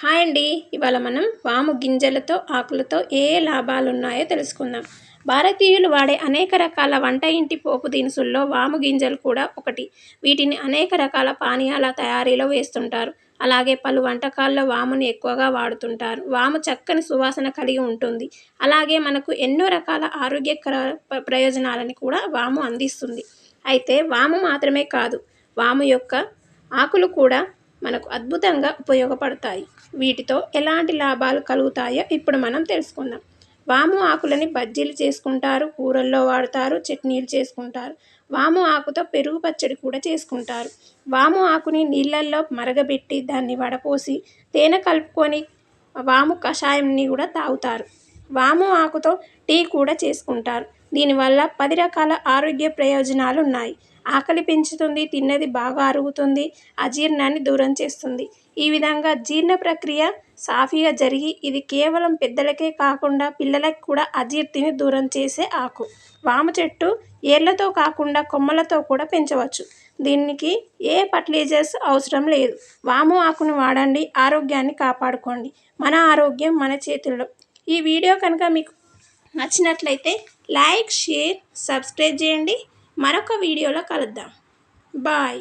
Hi అండి. ఇవాళ మనం వాము గింజలతో ఆకులతో ఏ లాభాలు ఉన్నాయో తెలుసుకుందాం. భారతీయులు వాడే అనేక రకాల వంట ఇంటి పోపు దినుసుల్లో వాము గింజలు కూడా ఒకటి. వీటిని అనేక రకాల పానీయాల తయారీలో వేస్తుంటారు. అలాగే పలు వంటకాల్లో వాముని ఎక్కువగా వాడుతుంటారు. వాము చక్కని సువాసన కలిగి ఉంటుంది. అలాగే మనకు ఎన్నో రకాల ఆరోగ్యకర ప్రయోజనాలని కూడా వాము అందిస్తుంది. అయితే వాము మాత్రమే కాదు, వాము యొక్క ఆకులు కూడా మనకు అద్భుతంగా ఉపయోగపడతాయి. వీటితో ఎలాంటి లాభాలు కలుగుతాయో ఇప్పుడు మనం తెలుసుకుందాం. వాము ఆకులని బజ్జీలు చేసుకుంటారు, కూరల్లో వాడతారు, చట్నీలు చేసుకుంటారు. వాము ఆకుతో పెరుగు పచ్చడి కూడా చేసుకుంటారు. వాము ఆకుని నీళ్ళల్లో మరగబెట్టి దాన్ని వడపోసి తేనె కలుపుకొని వాము కషాయంని కూడా తాగుతారు. వాము ఆకుతో టీ కూడా చేసుకుంటారు. దీనివల్ల 10 రకాల ఆరోగ్య ప్రయోజనాలు ఉన్నాయి. ఆకలి పెంచుతుంది, తిన్నది బాగా అరుగుతుంది, అజీర్ణాన్ని దూరం చేస్తుంది. ఈ విధంగా జీర్ణ ప్రక్రియ సాఫీగా జరిగి ఇది కేవలం పెద్దలకే కాకుండా పిల్లలకు కూడా అజీర్తిని దూరం చేసే ఆకు. వాము చెట్టు ఏర్లతో కాకుండా కొమ్మలతో కూడా పెంచవచ్చు. దీనికి ఏ ఫర్టిలైజర్స్ అవసరం లేదు. వాము ఆకును వాడండి, ఆరోగ్యాన్ని కాపాడుకోండి. మన ఆరోగ్యం మన చేతుల్లో. ఈ వీడియో కనుక మీకు నచ్చినట్లయితే లైక్, షేర్, సబ్స్క్రైబ్ చేయండి. మరొక వీడియోలో కలుద్దాం. బాయ్.